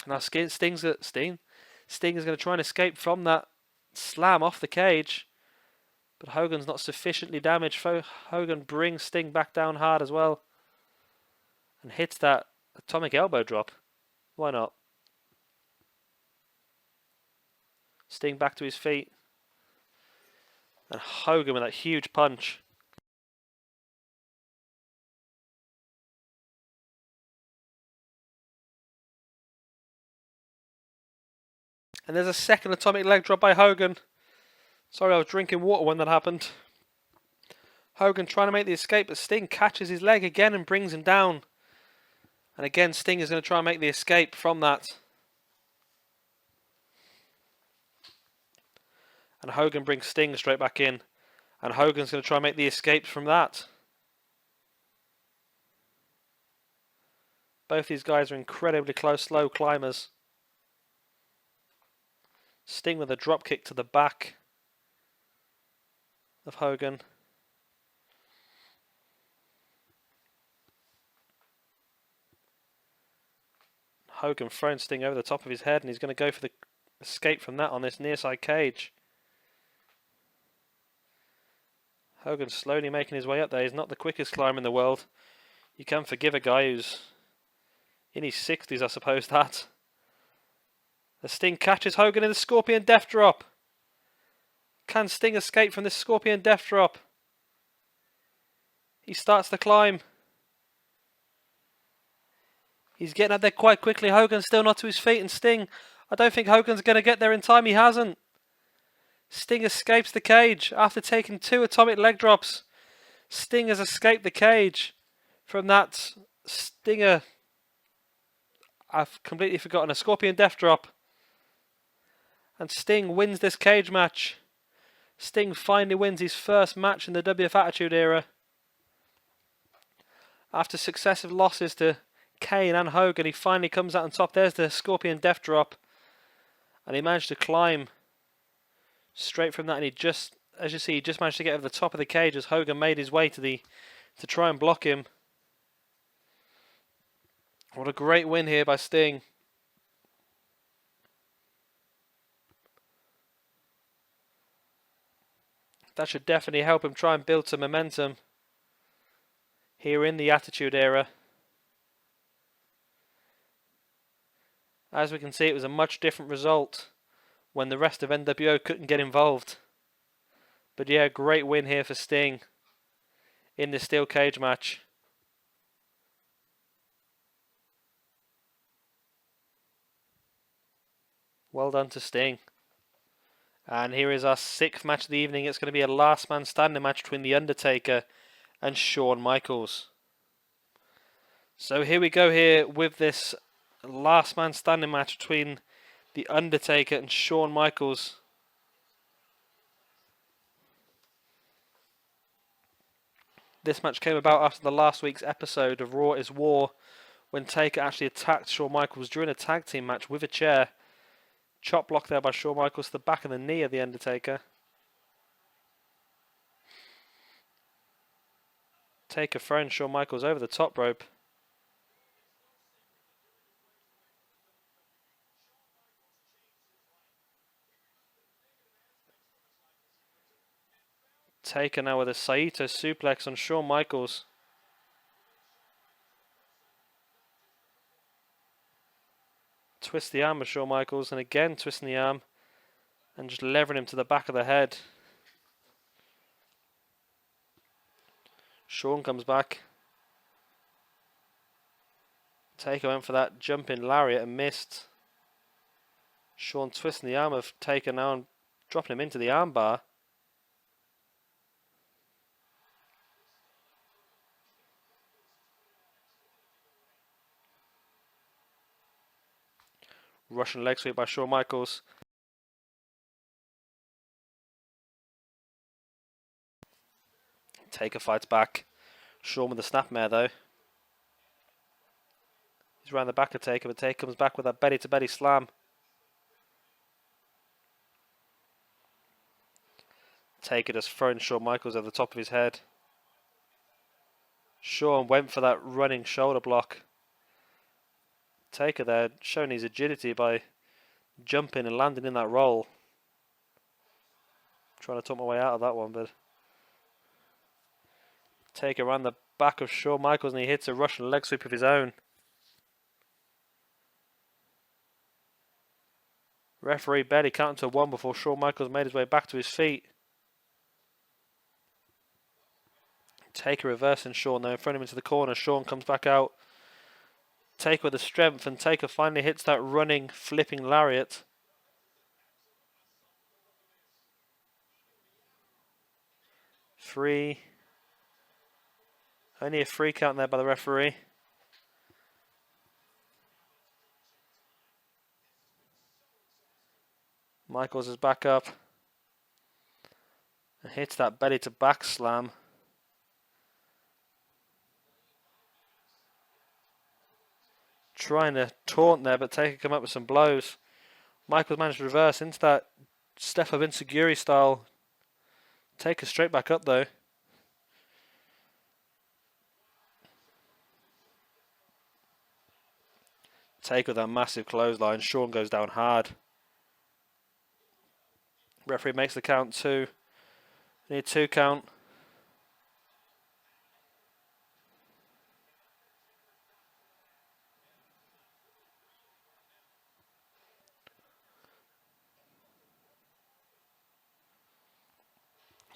Now Sting is going to try and escape from that slam off the cage. But Hogan's not sufficiently damaged. Hogan brings Sting back down hard as well. And hits that atomic elbow drop. Why not? Sting back to his feet. And Hogan with that huge punch. And there's a second atomic leg drop by Hogan. Sorry, I was drinking water when that happened. Hogan trying to make the escape, but Sting catches his leg again and brings him down. And again, Sting is going to try and make the escape from that. And Hogan brings Sting straight back in. And Hogan's going to try and make the escape from that. Both these guys are incredibly close, slow climbers. Sting with a drop kick to the back of Hogan. Hogan throwing Sting over the top of his head, and he's going to go for the escape from that on this near side cage. Hogan slowly making his way up there. He's not the quickest climber in the world. You can forgive a guy who's in his 60s, I suppose, that. The Sting catches Hogan in the Scorpion Death Drop. Can Sting escape from this Scorpion Death Drop? He starts the climb. He's getting up there quite quickly. Hogan's still not to his feet, and Sting, I don't think Hogan's going to get there in time. He hasn't. Sting escapes the cage after taking 2 atomic leg drops. Sting has escaped the cage from that Stinger. I've completely forgotten. A Scorpion Death Drop. And Sting wins this cage match. Sting finally wins his first match in the WWF Attitude Era. After successive losses to Kane and Hogan, he finally comes out on top. There's the Scorpion Death Drop. And he managed to climb straight from that. And he just, as you see, he just managed to get over the top of the cage as Hogan made his way to try and block him. What a great win here by Sting. That should definitely help him try and build some momentum here in the Attitude Era. As we can see, it was a much different result when the rest of NWO couldn't get involved. But yeah, great win here for Sting in this steel cage match. Well done to Sting. And here is our 6th match of the evening. It's going to be a last man standing match between The Undertaker and Shawn Michaels. So here we go here with this last man standing match between The Undertaker and Shawn Michaels. This match came about after the last week's episode of Raw is War, when Taker actually attacked Shawn Michaels during a tag team match with a chair. Chop block there by Shawn Michaels to the back of the knee of The Undertaker. Taker throwing Shawn Michaels over the top rope. Taker now with a Saito suplex on Shawn Michaels. Twist the arm of Shawn Michaels, and again twisting the arm and just levering him to the back of the head. Shawn comes back. Taker went for that jumping lariat and missed. Shawn twisting the arm of Taker now and dropping him into the armbar. Russian leg sweep by Shawn Michaels. Taker fights back. Shawn with the snapmare though. He's around the back of Taker, but Taker comes back with that belly to belly slam. Taker just throwing Shawn Michaels over the top of his head. Shawn went for that running shoulder block. Taker there showing his agility by jumping and landing in that roll. Trying to talk my way out of that one, but Taker around the back of Shawn Michaels and he hits a Russian leg sweep of his own. Referee barely counted to 1 before Shawn Michaels made his way back to his feet. Taker reversing Shawn though, throwing him into the corner. Shawn comes back out. Taker with the strength, and Taker finally hits that running, flipping lariat. Only a 3 count there by the referee. Michaels is back up and hits that belly to back slam. Trying to taunt there, but Taker come up with some blows. Michaels managed to reverse into that step of Inseguri style. Taker straight back up though. Taker with that massive clothesline. Shawn goes down hard. Referee makes the count 2. Need a 2 count.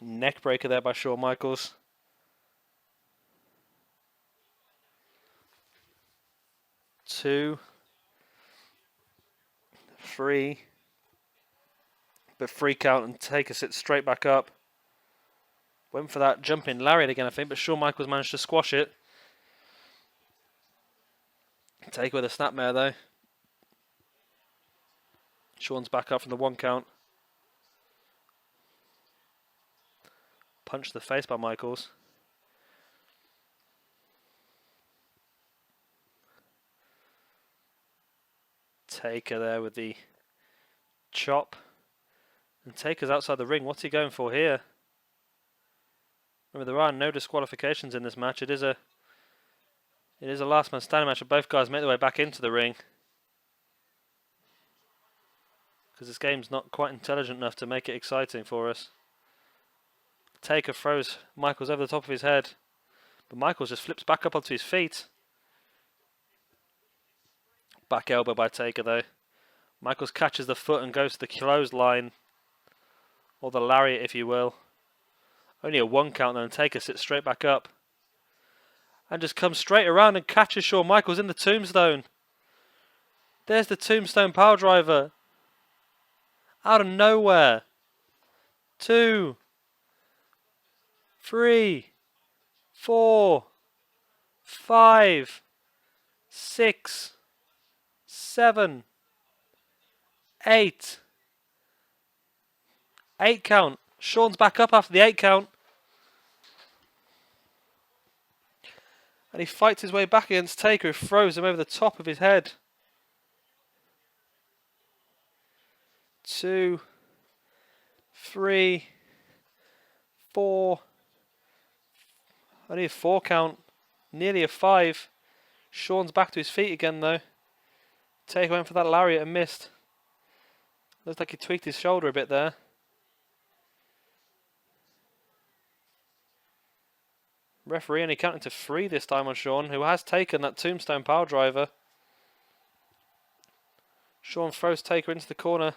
Neck breaker there by Shawn Michaels. Two. 3. But 3 count and Taker sits straight back up. Went for that jumping lariat again, I think, but Shawn Michaels managed to squash it. Taker with a snapmare though. Shawn's back up from the 1 count. Punch to the face by Michaels. Taker there with the chop. And Taker's outside the ring. What's he going for here? Remember, there are no disqualifications in this match. It is a last man standing match, and both guys make their way back into the ring. Because this game's not quite intelligent enough to make it exciting for us. Taker throws Michaels over the top of his head. But Michaels just flips back up onto his feet. Back elbow by Taker though. Michaels catches the foot and goes to the clothesline. Or the lariat, if you will. Only a 1 count though, and Taker sits straight back up. And just comes straight around and catches Shawn Michaels in the tombstone. There's the tombstone power driver. Out of nowhere. 2, 3, 4, 5, 6, 7, 8. 8 count. Shawn's back up after the 8 count. And he fights his way back against Taker, who throws him over the top of his head. 2, 3, 4. Only a 4 count. Nearly a 5. Shawn's back to his feet again though. Taker went for that lariat and missed. Looks like he tweaked his shoulder a bit there. Referee only counting to 3 this time on Shawn, who has taken that tombstone power driver. Shawn throws Taker into the corner.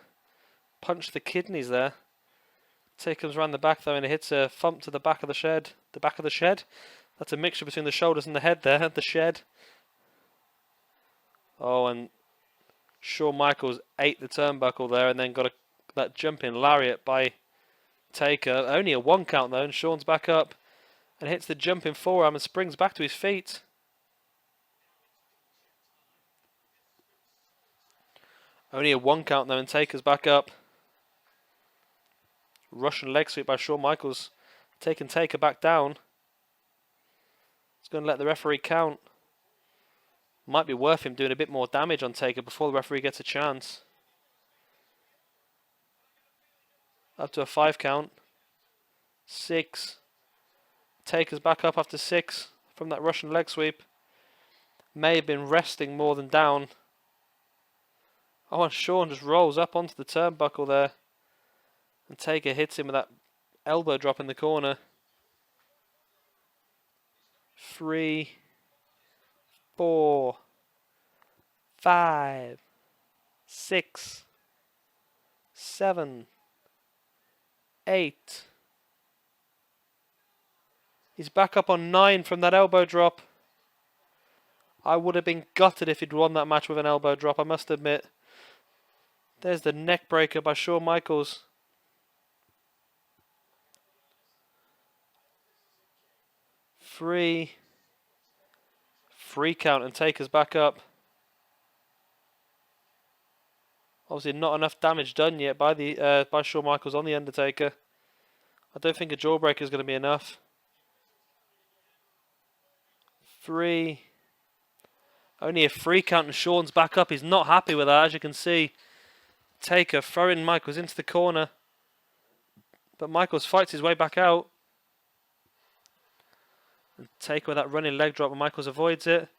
Punch the kidneys there. Taker comes around the back though and it hits a thump to the back of the shed. The back of the shed? That's a mixture between the shoulders and the head there. The shed. Oh, and Shawn Michaels ate the turnbuckle there and then got that jumping lariat by Taker. Only a 1 count though, and Shawn's back up. And hits the jumping forearm and springs back to his feet. Only a 1 count though, and Taker's back up. Russian leg sweep by Shawn Michaels, taking Taker back down. He's going to let the referee count. Might be worth him doing a bit more damage on Taker before the referee gets a chance. Up to a 5 count. 6. Taker's back up after 6 from that Russian leg sweep. May have been resting more than down. Oh, and Shawn just rolls up onto the turnbuckle there. And Taker hits him with that elbow drop in the corner. 3, 4, 5, 6, 7, 8. He's back up on 9 from that elbow drop. I would have been gutted if he'd won that match with an elbow drop, I must admit. There's the neck breaker by Shawn Michaels. 3 count and Taker's back up. Obviously not enough damage done yet by Shawn Michaels on the Undertaker. I don't think a jawbreaker is going to be enough. 3. Only a 3 count and Shawn's back up. He's not happy with that, as you can see. Taker throwing Michaels into the corner. But Michaels fights his way back out. And Taker with that running leg drop, and Michaels avoids it.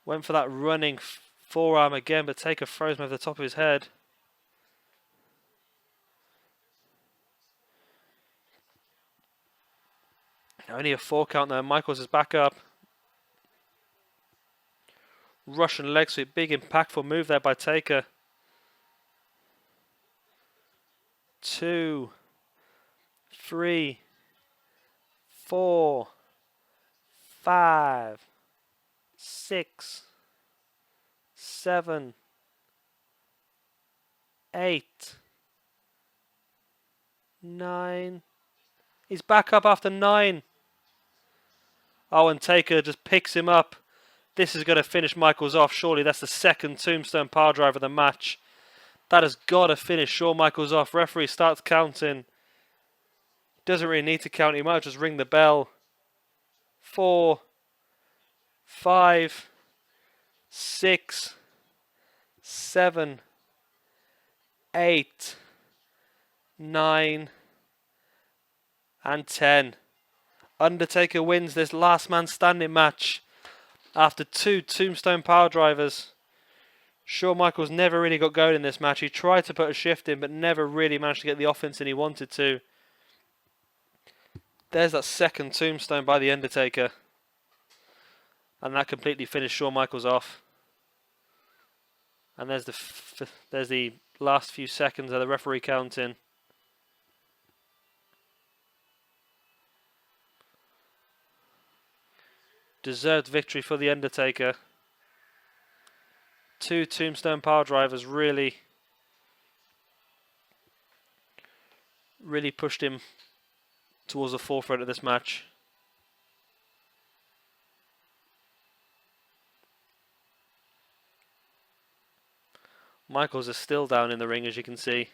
Went for that running forearm again, but Taker throws him over the top of his head. Only a 4 count there. Michaels is back up. Russian leg sweep, big impactful move there by Taker. 2, 3, 4, 5, 6, 7, 8, 9. He's back up after 9. Oh, and Taker just picks him up. This is going to finish Michaels off. Surely that's the second tombstone power driver of the match. That has got to finish Shawn Michaels off. Referee starts counting. Doesn't really need to count. He might just ring the bell. 4, 5, 6, 7, 8, 9, and 10. Undertaker wins this last man standing match after 2 tombstone power drivers. Shawn Michaels never really got going in this match. He tried to put a shift in, but never really managed to get the offense in he wanted to. There's that second tombstone by the Undertaker. And that completely finished Shawn Michaels off. And there's the last few seconds of the referee counting. Deserved victory for the Undertaker. 2 tombstone power drivers really pushed him towards the forefront of this match. Michaels is still down in the ring, as you can see.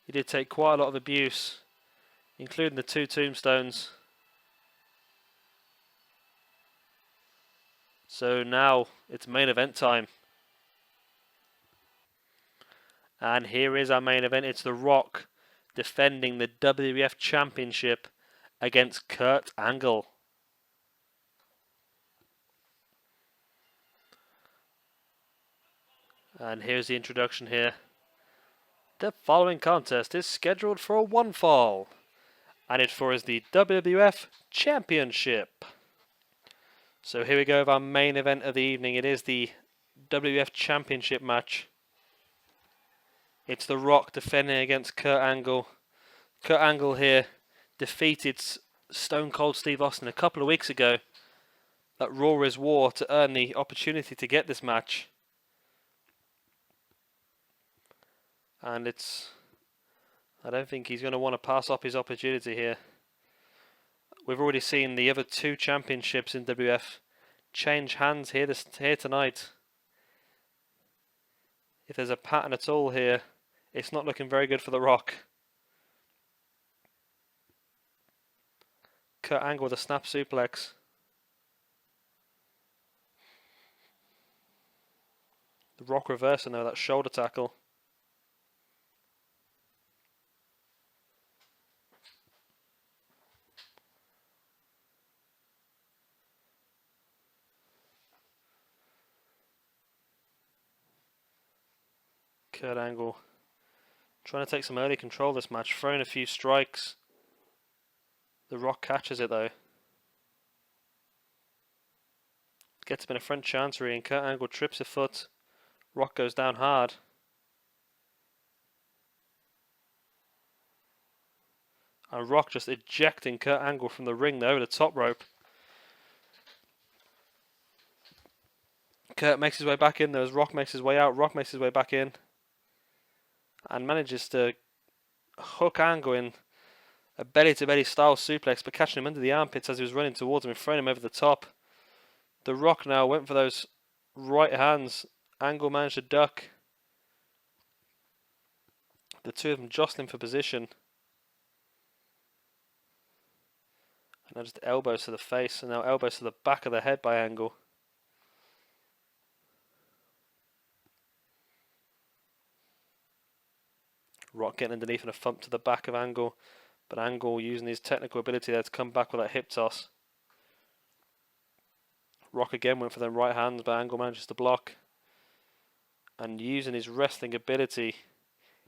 He did take quite a lot of abuse, including the 2 tombstones. So now it's main event time. And here is our main event. It's The Rock defending the WWF Championship against Kurt Angle. And here's the introduction here. The following contest is scheduled for one fall, and it's for the WWF Championship. So here we go with our main event of the evening. It is the WWF Championship match. It's The Rock defending against Kurt Angle. Kurt Angle here defeated Stone Cold Steve Austin a couple of weeks ago at Raw is War to earn the opportunity to get this match. And I don't think he's going to want to pass up his opportunity here. We've already seen the other 2 championships in WWF change hands here tonight. If there's a pattern at all here, it's not looking very good for The Rock. Kurt Angle with a snap suplex. The Rock reversing though, that shoulder tackle. Kurt Angle trying to take some early control of this match, throwing a few strikes. The Rock catches it though. Gets him in a front chancery and Kurt Angle trips a foot. Rock goes down hard. And Rock just ejecting Kurt Angle from the ring there over the top rope. Kurt makes his way back in there as Rock makes his way out. Rock makes his way back in. And manages to hook Angle in a belly-to-belly style suplex, but catching him under the armpits as he was running towards him and throwing him over the top. The Rock now went for those right hands. Angle managed to duck. The 2 of them jostling for position. And now just elbows to the face, and now elbows to the back of the head by Angle. Rock getting underneath and a thump to the back of Angle, but Angle using his technical ability there to come back with that hip toss. Rock again went for them right hands, but Angle manages to block. And using his wrestling ability,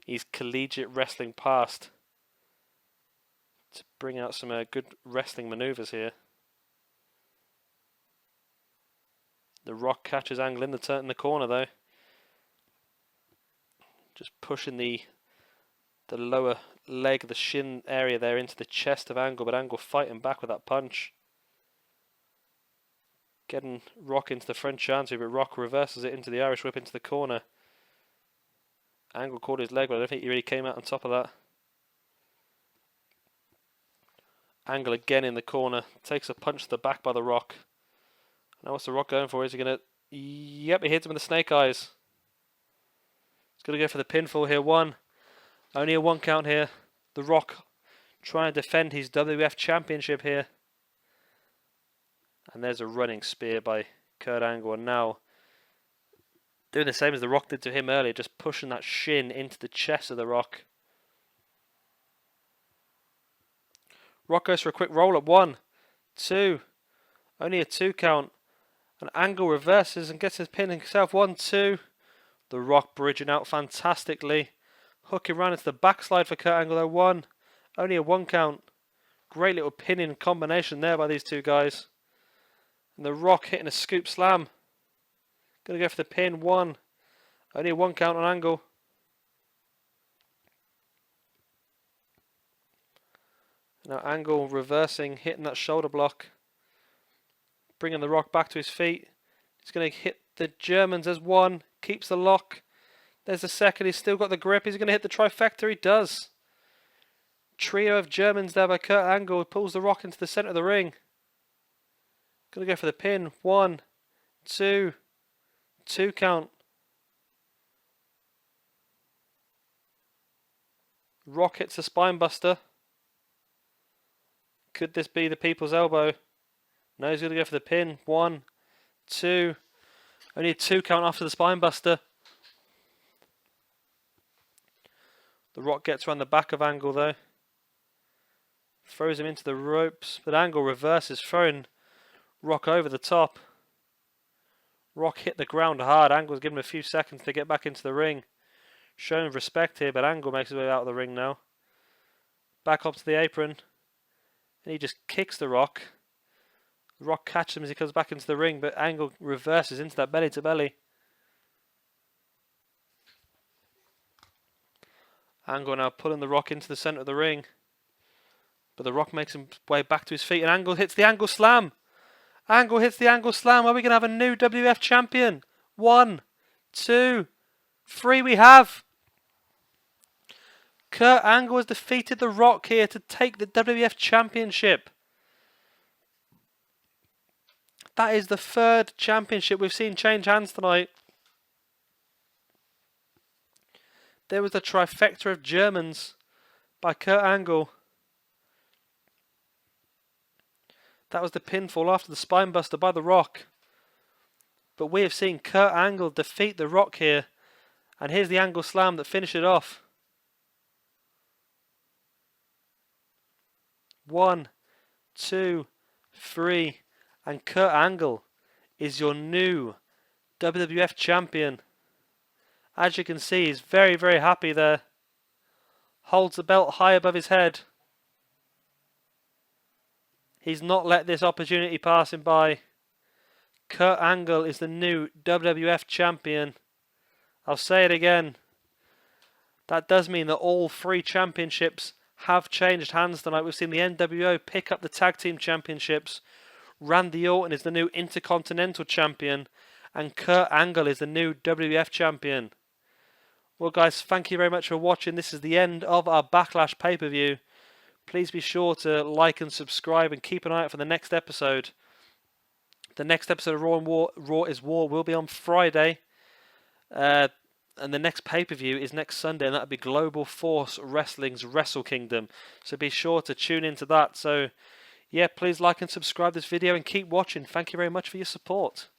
his collegiate wrestling past, to bring out some good wrestling maneuvers here. The Rock catches Angle in the corner though. Just pushing the lower leg, the shin area there into the chest of Angle, but Angle fighting back with that punch. Getting Rock into the front chancery, but Rock reverses it into the Irish whip into the corner. Angle caught his leg, but I don't think he really came out on top of that. Angle again in the corner, takes a punch to the back by the Rock. Now what's the Rock going for? Is he going to... Yep, he hits him with the snake eyes. He's going to go for the pinfall here. Only a 1 count here. The Rock trying to defend his WWF Championship here. And there's a running spear by Kurt Angle. And now doing the same as the Rock did to him earlier, just pushing that shin into the chest of the Rock. Rock goes for a quick roll up. 1, 2. Only a 2 count. And Angle reverses and gets his pin himself. 1, 2. The Rock bridging out fantastically. Hooking round into the backslide for Kurt Angle though. 1. Only a 1 count. Great little pinning combination there by these two guys. And the Rock hitting a scoop slam. Going to go for the pin. 1. Only a 1 count on Angle. Now Angle reversing, hitting that shoulder block. Bringing the Rock back to his feet. He's going to hit the Germans as 1. Keeps the lock. There's the second. He's still got the grip. He's going to hit the trifecta. He does. Trio of Germans there by Kurt Angle. Pulls the Rock into the centre of the ring. Going to go for the pin. 1, 2. 2 count. Rock hits the spine buster. Could this be the people's elbow? No, he's going to go for the pin. 1, 2. Only a 2 count after the spine buster. The Rock gets around the back of Angle though. Throws him into the ropes. But Angle reverses, throwing Rock over the top. Rock hit the ground hard. Angle's given him a few seconds to get back into the ring. Showing respect here, but Angle makes his way out of the ring now. Back up to the apron. And he just kicks the Rock. The Rock catches him as he comes back into the ring, but Angle reverses into that belly to belly. Angle now pulling the Rock into the centre of the ring. But the Rock makes him way back to his feet, and Angle hits the Angle Slam. Angle hits the Angle Slam. Are we going to have a new WWF champion? 1, 2, 3 we have. Kurt Angle has defeated the Rock here to take the WWF Championship. That is the 3rd championship we've seen change hands tonight. There was the trifecta of Germans by Kurt Angle. That was the pinfall after the spinebuster by the Rock. But we have seen Kurt Angle defeat the Rock here. And here's the Angle Slam that finished it off. 1, 2, 3. And Kurt Angle is your new WWF champion. As you can see, he's very, very happy there. Holds the belt high above his head. He's not let this opportunity pass him by. Kurt Angle is the new WWF champion. I'll say it again. That does mean that all 3 championships have changed hands tonight. We've seen the NWO pick up the tag team championships. Randy Orton is the new Intercontinental champion. And Kurt Angle is the new WWF champion. Well guys, thank you very much for watching. This is the end of our Backlash pay-per-view. Please be sure to like and subscribe and keep an eye out for the next episode. The next episode of Raw is War will be on Friday. And the next pay-per-view is next Sunday, and that'll be Global Force Wrestling's Wrestle Kingdom. So be sure to tune into that. So yeah, please like and subscribe this video and keep watching. Thank you very much for your support.